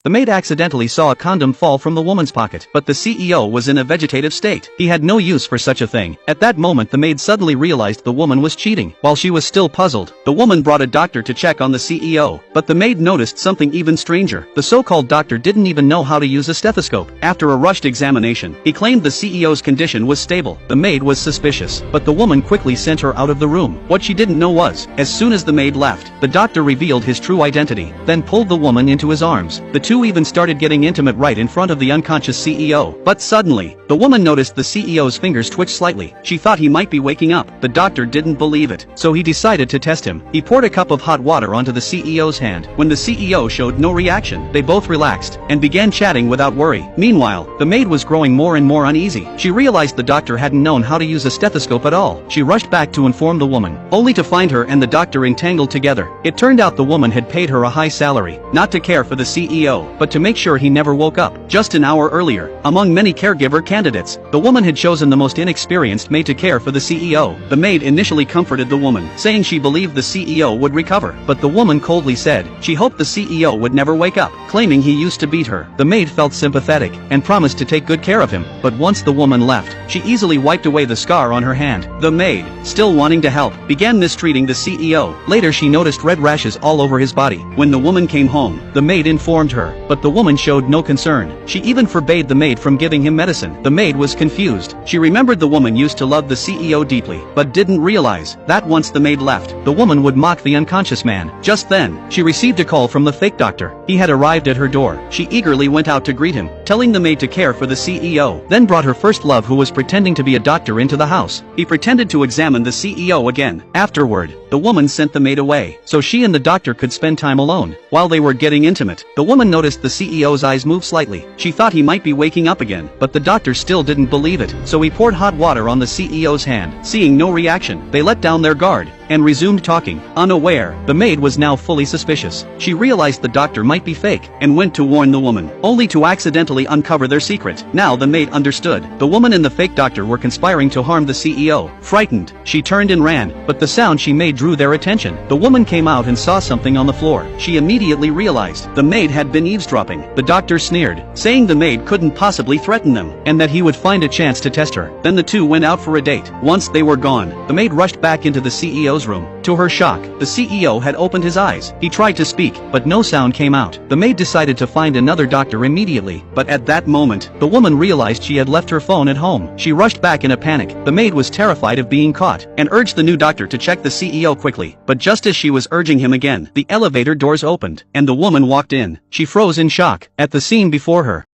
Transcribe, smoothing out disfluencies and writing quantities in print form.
The maid accidentally saw a condom fall from the woman's pocket, but the CEO was in a vegetative state. He had no use for such a thing. At that moment the maid suddenly realized the woman was cheating. While she was still puzzled, the woman brought a doctor to check on the CEO, but the maid noticed something even stranger. The so-called doctor didn't even know how to use a stethoscope. After a rushed examination, he claimed the CEO's condition was stable. The maid was suspicious, but the woman quickly sent her out of the room. What she didn't know was, as soon as the maid left, the doctor revealed his true identity, then pulled the woman into his arms. The two even started getting intimate right in front of the unconscious CEO. But suddenly, the woman noticed the CEO's fingers twitch slightly. She thought he might be waking up. The doctor didn't believe it, so he decided to test him. He poured a cup of hot water onto the CEO's hand. When the CEO showed no reaction, they both relaxed and began chatting without worry. Meanwhile, the maid was growing more and more uneasy. She realized the doctor hadn't known how to use a stethoscope at all. She rushed back to inform the woman, only to find her and the doctor entangled together. It turned out the woman had paid her a high salary, not to care for the CEO, but to make sure he never woke up. Just an hour earlier, among many caregiver candidates, the woman had chosen the most inexperienced maid to care for the CEO. The maid initially comforted the woman, saying she believed the CEO would recover, but the woman coldly said she hoped the CEO would never wake up, claiming he used to beat her. The maid felt sympathetic and promised to take good care of him, but once the woman left, she easily wiped away the scar on her hand. The maid, still wanting to help, began mistreating the CEO. Later she noticed red rashes all over his body. When the woman came home, the maid informed her, but the woman showed no concern. She even forbade the maid from giving him medicine. The maid was confused. She remembered the woman used to love the CEO deeply, but didn't realize that once the maid left, the woman would mock the unconscious man. Just then, she received a call from the fake doctor. He had arrived at her door. She eagerly went out to greet him, telling the maid to care for the CEO, then brought her first love, who was pretending to be a doctor, into the house. He pretended to examine the CEO again. Afterward, the woman sent the maid away, so she and the doctor could spend time alone. While they were getting intimate, the woman noticed the CEO's eyes move slightly. She thought he might be waking up again, but the doctor still didn't believe it, so he poured hot water on the CEO's hand. Seeing no reaction, they let down their guard and resumed talking. Unaware, the maid was now fully suspicious. She realized the doctor might be fake and went to warn the woman, only to accidentally uncover their secret. Now the maid understood. The woman and the fake doctor were conspiring to harm the CEO. Frightened, she turned and ran, but the sound she made drew their attention. The woman came out and saw something on the floor. She immediately realized the maid had been eavesdropping. The doctor sneered, saying the maid couldn't possibly threaten them, and that he would find a chance to test her. Then the two went out for a date. Once they were gone, the maid rushed back into the CEO's room. To her shock, the CEO had opened his eyes. He tried to speak, but no sound came out. The maid decided to find another doctor immediately, but at that moment, the woman realized she had left her phone at home. She rushed back in a panic. The maid was terrified of being caught, and urged the new doctor to check the CEO quickly. But just as she was urging him again, the elevator doors opened, and the woman walked in. She froze in shock at the scene before her.